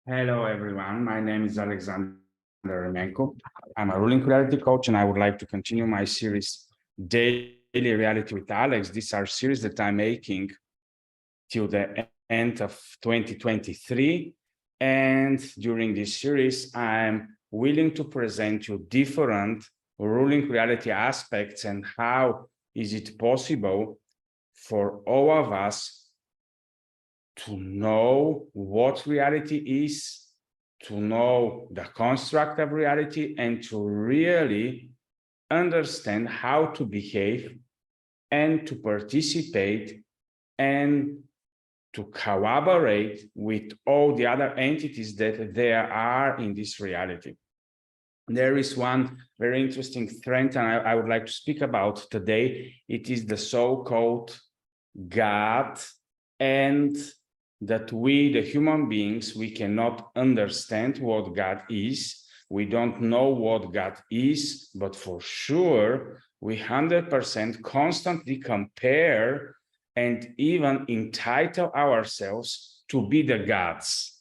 Hello, everyone. My name is Alexander Remenko. I'm a ruling reality coach, and I would like to continue my series, Daily Reality with Alex. These are series that I'm making till the end of 2023. And during this series, I'm willing to present you different ruling reality aspects and how is it possible for all of us to know what reality is, to know the construct of reality, and to really understand how to behave and to participate and to collaborate with all the other entities that there are in this reality. There is one very interesting trend, and I would like to speak about today. It is the so-called God, and that we, the human beings, we cannot understand what God is. We don't know what God is, but for sure, we 100% constantly compare and even entitle ourselves to be the gods.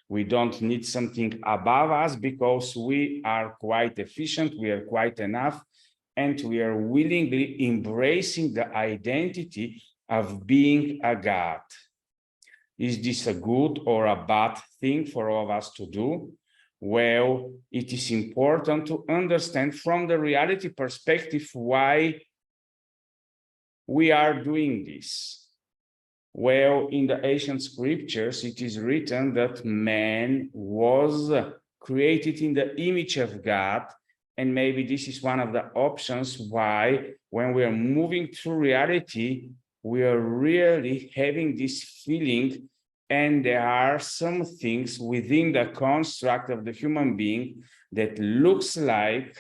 We don't need something above us because we are quite efficient, we are quite enough, and we are willingly embracing the identity of being a God. Is this a good or a bad thing for all of us to do? Well, it is important to understand from the reality perspective why we are doing this. Well, in the ancient scriptures, it is written that man was created in the image of God. And maybe this is one of the options why, when we are moving through reality, we are really having this feeling, and there are some things within the construct of the human being that looks like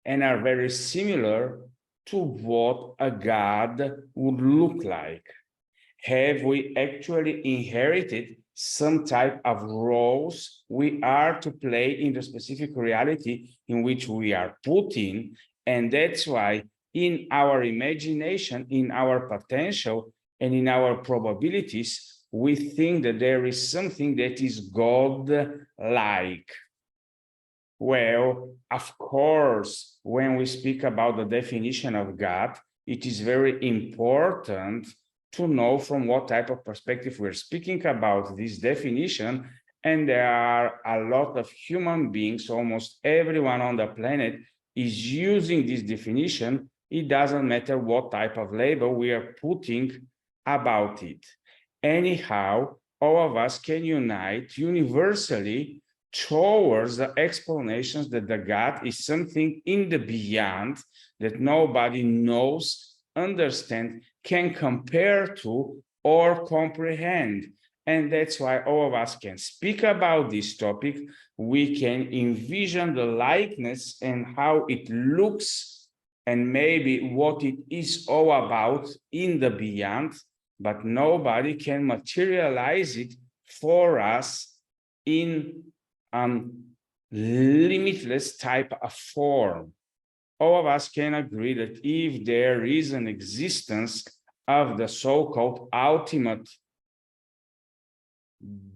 and are very similar to what a God would look like. Have we actually inherited some type of roles we are to play in the specific reality in which we are put in? And that's why in our imagination, in our potential, and in our probabilities, we think that there is something that is God-like. Well, of course, when we speak about the definition of God, it is very important to know from what type of perspective we're speaking about this definition. And there are a lot of human beings, almost everyone on the planet is using this definition. It doesn't matter what type of label we are putting about it. Anyhow, all of us can unite universally towards the explanations that the God is something in the beyond that nobody knows, understand, can compare to, or comprehend. And that's why all of us can speak about this topic. We can envision the likeness and how it looks and maybe what it is all about in the beyond, but nobody can materialize it for us in limitless type of form. All of us can agree that if there is an existence of the so-called ultimate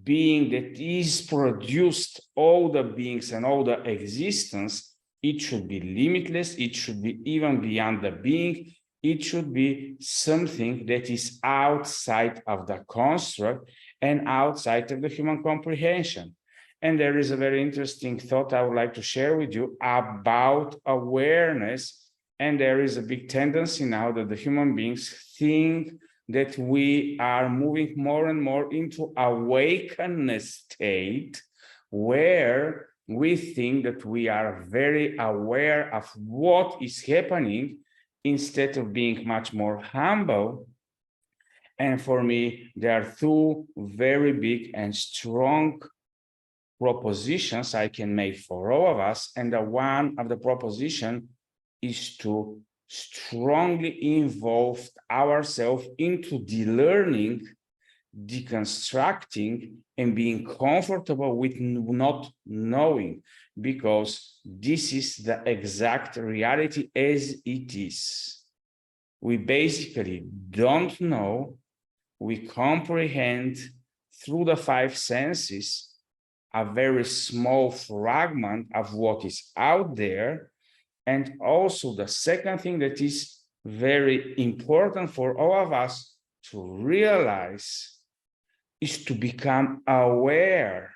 being that is produced all the beings and all the existence, it should be limitless, it should be even beyond the being, it should be something that is outside of the construct and outside of the human comprehension. And there is a very interesting thought I would like to share with you about awareness. And there is a big tendency now that the human beings think that we are moving more and more into awakeness state, where we think that we are very aware of what is happening instead of being much more humble. And for me, there are two very big and strong propositions I can make for all of us. And the one of the proposition is to strongly involve ourselves into the learning, deconstructing, and being comfortable with not knowing, because this is the exact reality as it is. We basically don't know, we comprehend through the five senses a very small fragment of what is out there. And also the second thing that is very important for all of us to realize is to become aware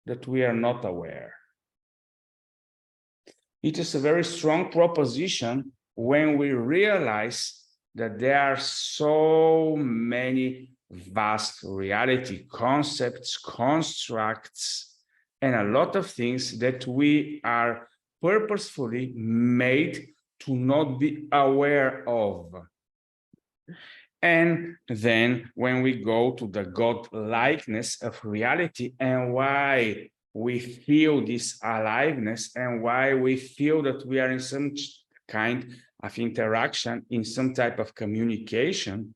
that we are not aware. It is a very strong proposition when we realize that there are so many vast reality concepts, constructs, and a lot of things that we are purposefully made to not be aware of. And then when we go to the godlikeness of reality and why we feel this aliveness and why we feel that we are in some kind of interaction, in some type of communication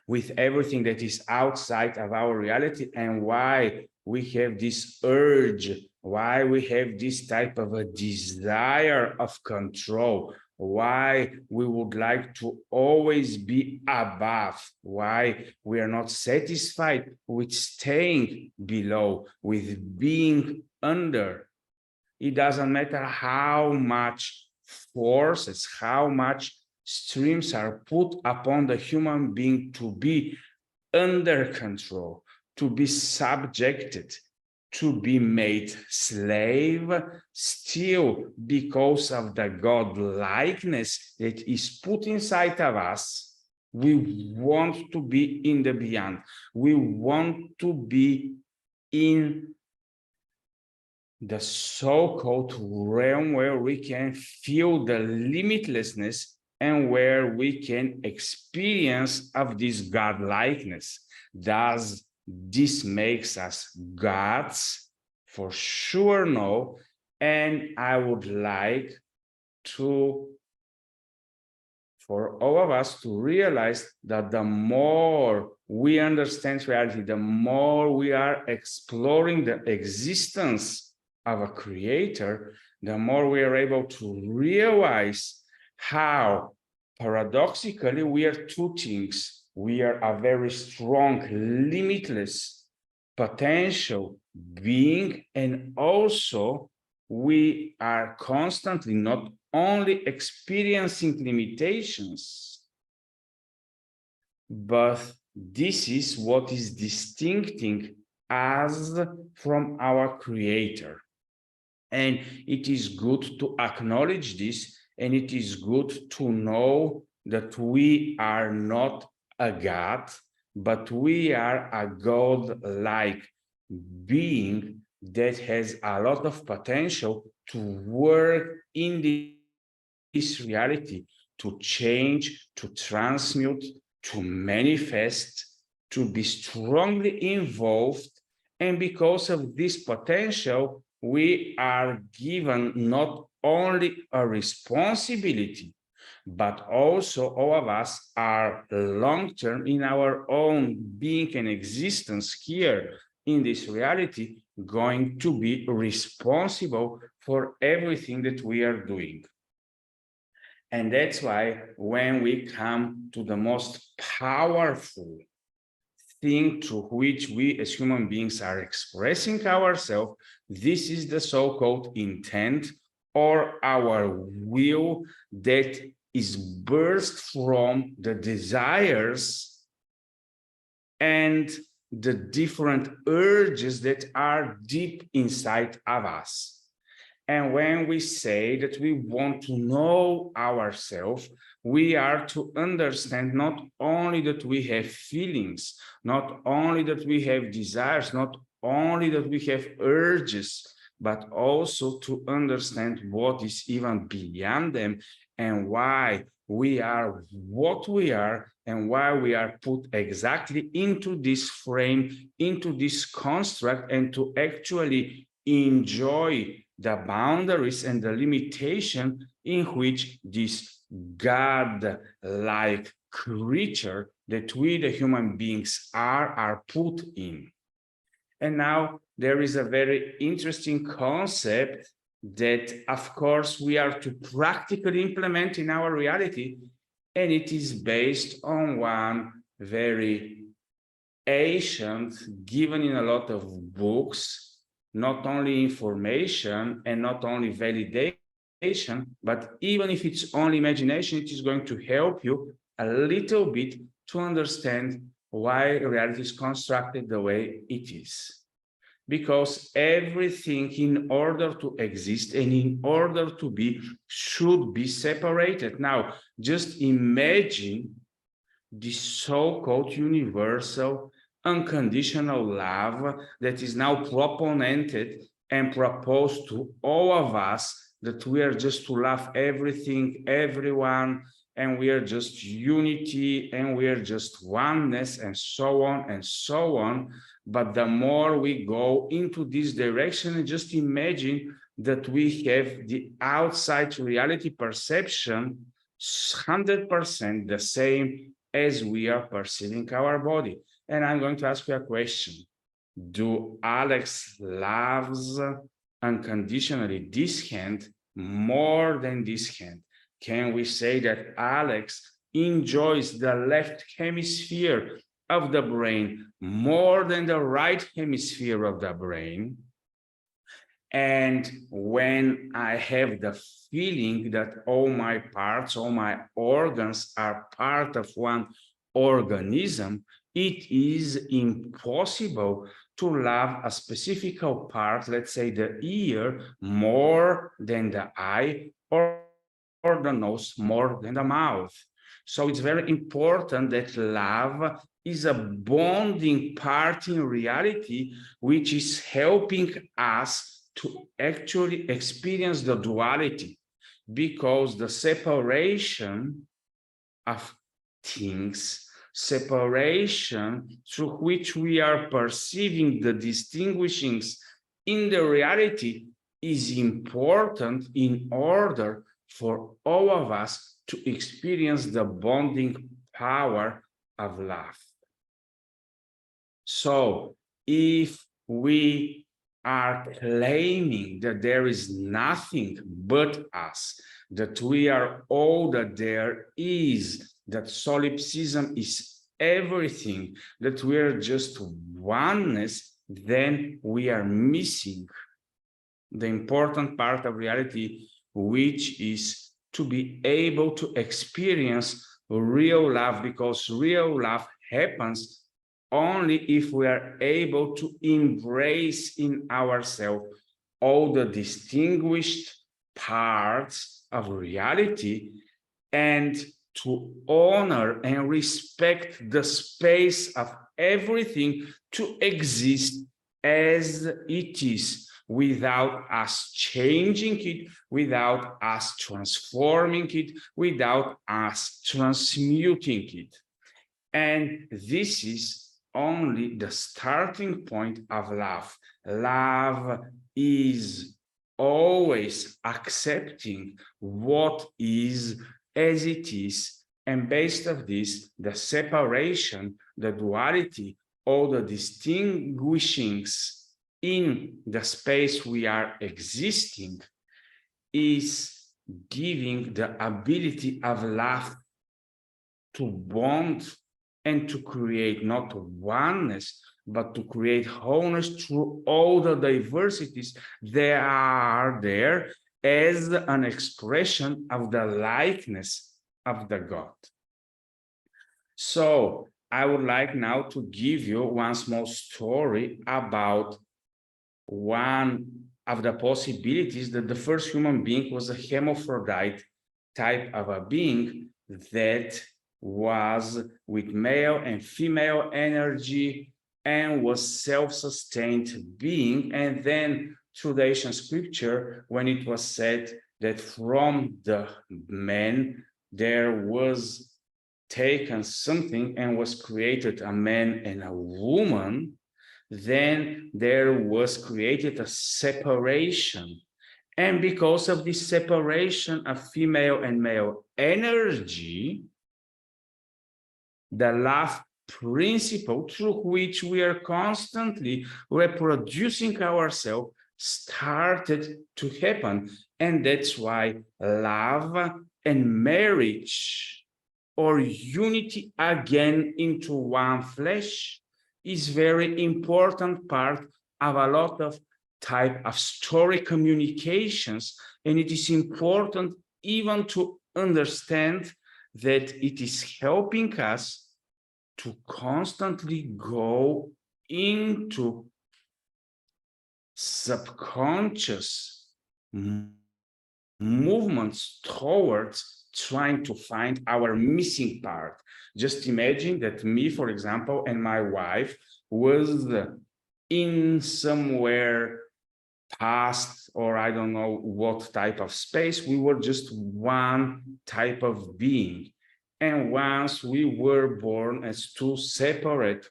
with everything that is outside of our reality, and why we have this urge, why we have this type of a desire of control, why we would like to always be above, why we are not satisfied with staying below, with being under. It doesn't matter how much forces, how much streams are put upon the human being to be under control, to be subjected, to be made slave, still because of the godlikeness that is put inside of us, we want to be in the beyond. We want to be in the so-called realm where we can feel the limitlessness and where we can experience of this godlikeness. Does this makes us gods? For sure, no. And I would like for all of us to realize that the more we understand reality, the more we are exploring the existence of a creator, the more we are able to realize how paradoxically we are two things. We are a very strong, limitless potential being, and also we are constantly not only experiencing limitations, but this is what is distincting us from our creator. And it is good to acknowledge this, and it is good to know that we are not a god, but we are a god-like being that has a lot of potential to work in this reality, to change, to transmute, to manifest, to be strongly involved. And because of this potential, we are given not only a responsibility, but also all of us are long-term in our own being and existence here in this reality, going to be responsible for everything that we are doing. And that's why when we come to the most powerful thing through which we as human beings are expressing ourselves, this is the so-called intent, or our will, that is birthed from the desires and the different urges that are deep inside of us. And when we say that we want to know ourselves, we are to understand not only that we have feelings, not only that we have desires, not only that we have urges, but also to understand what is even beyond them and why we are what we are and why we are put exactly into this frame, into this construct, and to actually enjoy the boundaries and the limitation in which this God-like creature that we, the human beings, are put in. And now there is a very interesting concept that, of course, we are to practically implement in our reality, and it is based on one very ancient, given in a lot of books, not only information and not only validation, but even if it's only imagination, it is going to help you a little bit to understand why reality is constructed the way it is. Because everything, in order to exist and in order to be, should be separated. Now, just imagine the so-called universal unconditional love that is now proponented and proposed to all of us, that we are just to love everything, everyone, and we are just unity, and we are just oneness, and so on and so on. But the more we go into this direction, just imagine that we have the outside reality perception 100% the same as we are perceiving our body. And I'm going to ask you a question. Do Alex loves unconditionally this hand more than this hand? Can we say that Alex enjoys the left hemisphere of the brain more than the right hemisphere of the brain? And when I have the feeling that all my parts, all my organs are part of one organism, it is impossible to love a specific part, let's say the ear, more than the eye, or the nose more than the mouth. So it's very important that love is a bonding part in reality, which is helping us to actually experience the duality, because the separation of things, separation through which we are perceiving the distinguishings in the reality, is important in order for all of us to experience the bonding power of love. So if we are claiming that there is nothing but us, that we are all that there is, that solipsism is everything, that we are just oneness, then we are missing the important part of reality, which is to be able to experience real love, because real love happens only if we are able to embrace in ourselves all the distinguished parts of reality, and to honor and respect the space of everything to exist as it is, without us changing it, without us transforming it, without us transmuting it. And this is only the starting point of love. Love is always accepting what is as it is, and based on this, the separation, the duality, all the distinguishings in the space we are existing, is giving the ability of love to bond and to create not oneness, but to create wholeness through all the diversities that are there as an expression of the likeness of the God. So I would like now to give you one small story about one of the possibilities, that the first human being was a hermaphrodite type of a being that was with male and female energy and was self-sustained being. And then through the ancient scripture, when it was said that from the man there was taken something and was created a man and a woman, then there was created a separation. And because of this separation of female and male energy, the love principle through which we are constantly reproducing ourselves started to happen. And that's why love and marriage, or unity again into one flesh, is very important part of a lot of type of story communications, and it is important even to understand that it is helping us to constantly go into subconscious movements towards trying to find our missing part. Just imagine that me, for example, and my wife was in somewhere past, or I don't know what type of space. We were just one type of being. And once we were born as two separate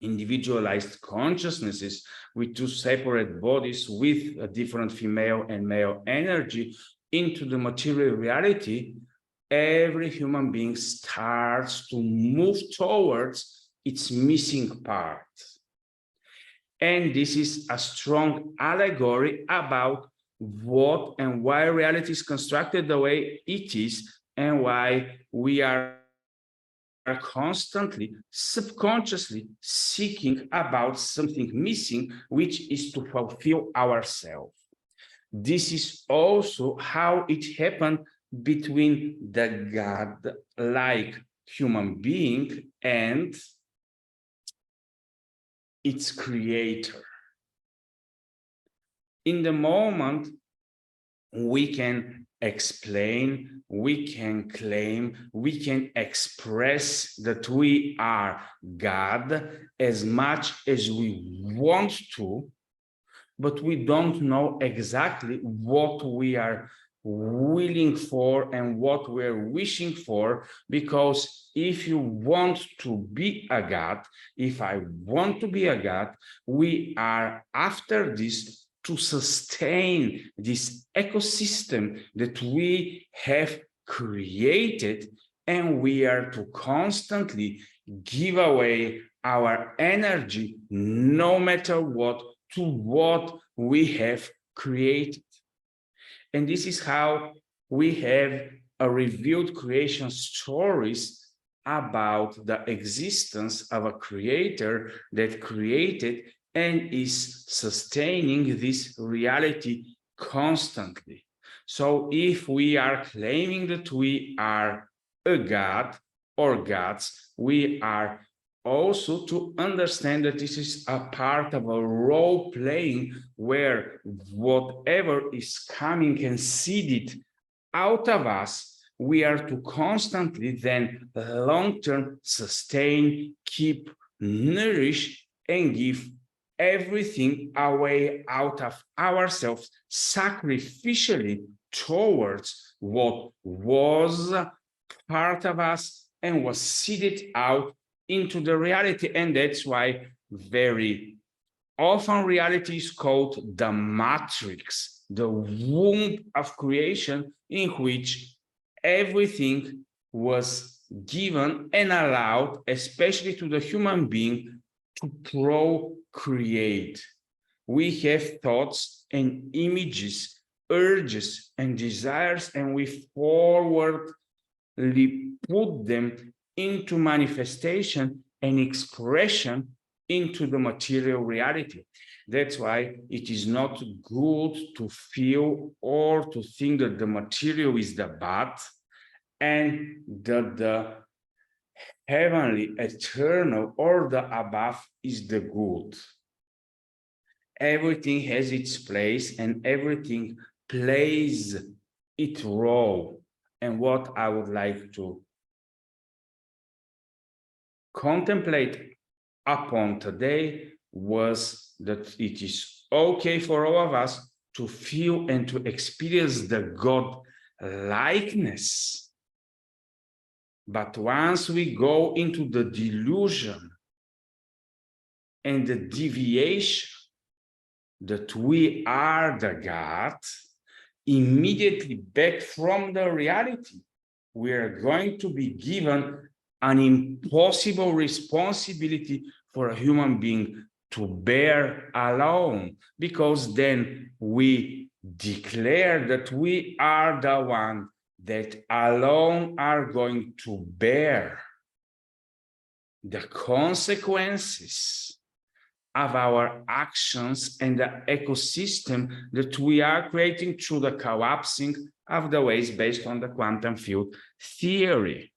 individualized consciousnesses with two separate bodies with a different female and male energy into the material reality, every human being starts to move towards its missing part. And this is a strong allegory about what and why reality is constructed the way it is, and why we are constantly, subconsciously seeking about something missing, which is to fulfill ourselves. This is also how it happened between the God-like human being and its creator. In the moment, we can explain, we can claim, we can express that we are God as much as we want to, but we don't know exactly what we are willing for and what we're wishing for, because if you want to be a God, if I want to be a God, we are after this to sustain this ecosystem that we have created, and we are to constantly give away our energy, no matter what, to what we have created. And this is how we have a revealed creation stories about the existence of a creator that created and is sustaining this reality constantly. So if we are claiming that we are a God or gods, we are also to understand that this is a part of a role playing where whatever is coming and seeded out of us, we are to constantly then long-term sustain, keep, nourish, and give everything away out of ourselves sacrificially towards what was part of us and was seeded out into the reality. And that's why very often reality is called the matrix, the womb of creation, in which everything was given and allowed, especially to the human being, to procreate. We have thoughts and images, urges and desires, and we forwardly put them into manifestation and expression into the material reality. That's why it is not good to feel or to think that the material is the bad and that the heavenly, eternal, or the above is the good. Everything has its place and everything plays its role. And what I would like to contemplate upon today was that it is okay for all of us to feel and to experience the God likeness. But once we go into the delusion and the deviation that we are the God, immediately back from the reality, we are going to be given an impossible responsibility for a human being to bear alone, because then we declare that we are the one that alone are going to bear the consequences of our actions and the ecosystem that we are creating through the collapsing of the waves based on the quantum field theory.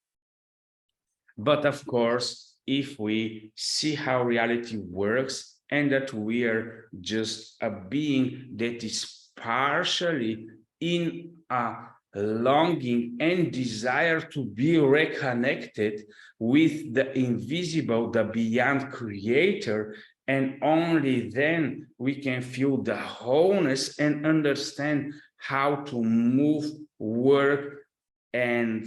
But of course, if we see how reality works and that we are just a being that is partially in a longing and desire to be reconnected with the invisible, the beyond creator, and only then we can feel the wholeness and understand how to move, work, and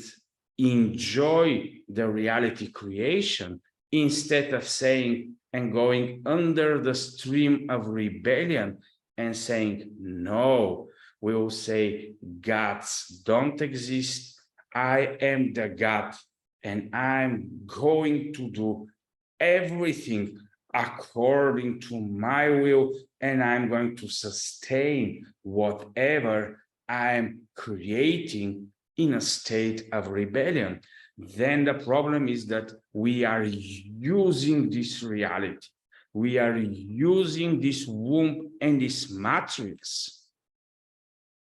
enjoy the reality creation instead of saying and going under the stream of rebellion and saying, no, we will say, gods don't exist. I am the God, and I'm going to do everything according to my will, and I'm going to sustain whatever I'm creating in a state of rebellion. Then the problem is that we are using this reality. We are using this womb and this matrix,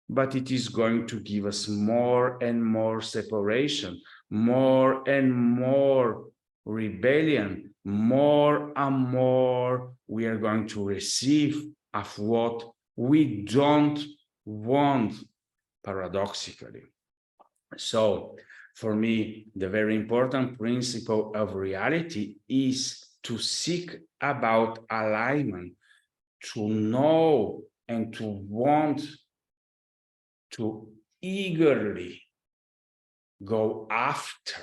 but it is going to give us more and more separation, more and more rebellion, more and more we are going to receive of what we don't want, paradoxically. So for me, the very important principle of reality is to seek about alignment, to know and to want to eagerly go after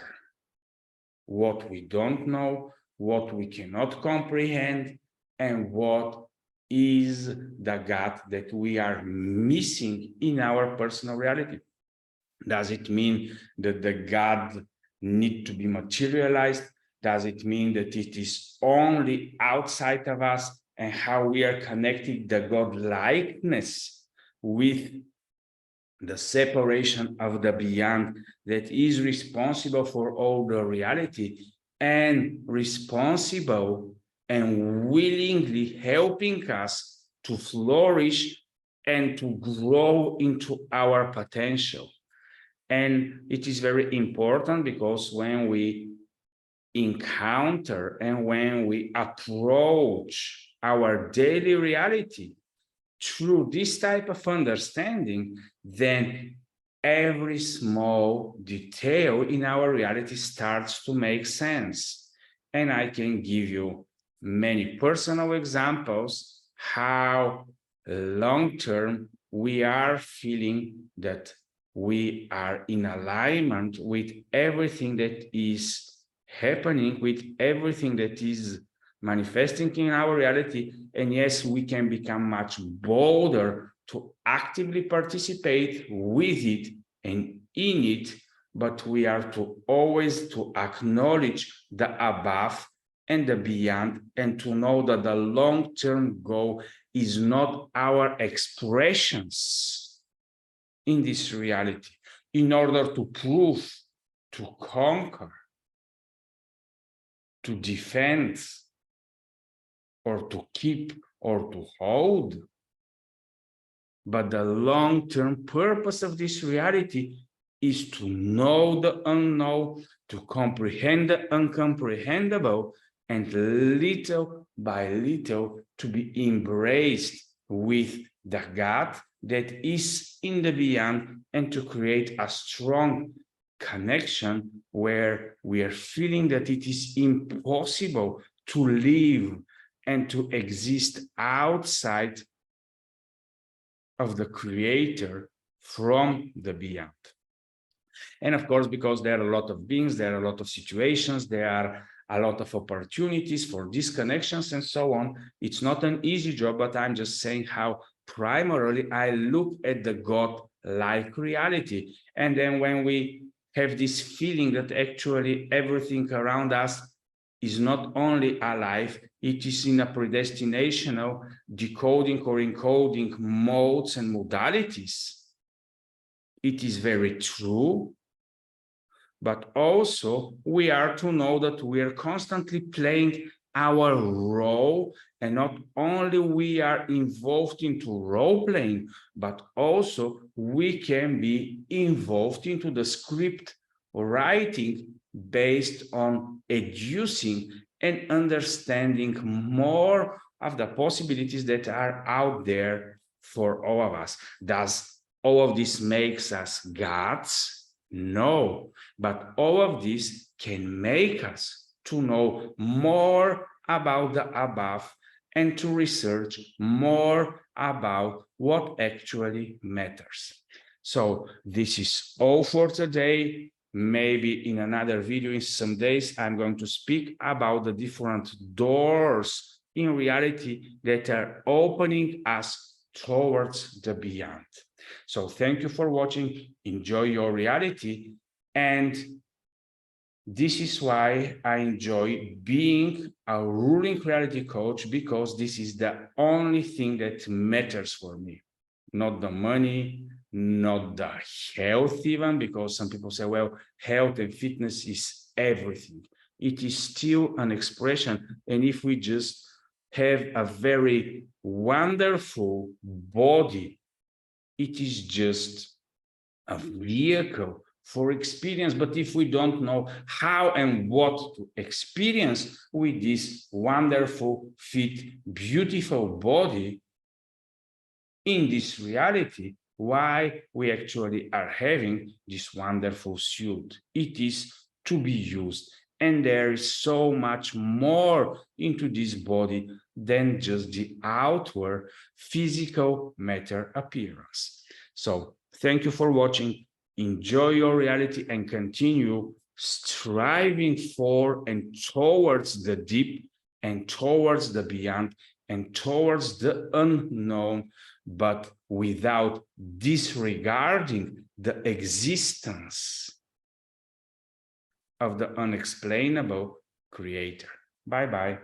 what we don't know, what we cannot comprehend, and what is the gap that we are missing in our personal reality. Does it mean that the God need to be materialized? Does it mean that it is only outside of us, and how we are connected the godlikeness with the separation of the beyond that is responsible for all the reality and responsible and willingly helping us to flourish and to grow into our potential? And it is very important because when we encounter and when we approach our daily reality through this type of understanding, then every small detail in our reality starts to make sense. And I can give you many personal examples how long-term we are feeling that we are in alignment with everything that is happening, with everything that is manifesting in our reality. And yes, we can become much bolder to actively participate with it and in it, but we are to always to acknowledge the above and the beyond, and to know that the long-term goal is not our expressions in this reality in order to prove, to conquer, to defend, or to keep, or to hold. But the long-term purpose of this reality is to know the unknown, to comprehend the incomprehensible, and little by little to be embraced with the God that is in the beyond, and to create a strong connection where we are feeling that it is impossible to live and to exist outside of the creator from the beyond. And of course, because there are a lot of beings, there are a lot of situations, there are a lot of opportunities for disconnections and so on. It's not an easy job, but I'm just saying how primarily I look at the God-like reality. And then when we have this feeling that actually everything around us is not only alive, it is in a predestinational decoding or encoding modes and modalities. It is very true, but also we are to know that we are constantly playing our role, and not only we are involved into role playing, but also we can be involved into the script writing based on educing and understanding more of the possibilities that are out there for all of us. Does all of this makes us gods? No, but all of this can make us to know more about the above and to research more about what actually matters. So this is all for today. Maybe in another video in some days, I'm going to speak about the different doors in reality that are opening us towards the beyond. So thank you for watching. Enjoy your reality. And this is why I enjoy being a ruling reality coach, because this is the only thing that matters for me. Not the money, not the health even, because some people say, well, health and fitness is everything. It is still an expression. And if we just have a very wonderful body, it is just a vehicle for experience. But if we don't know how and what to experience with this wonderful, fit, beautiful body in this reality, why we actually are having this wonderful suit? It is to be used. And there is so much more into this body than just the outward physical matter appearance. So thank you for watching. Enjoy your reality and continue striving for and towards the deep and towards the beyond and towards the unknown, but without disregarding the existence of the unexplainable creator. Bye-bye.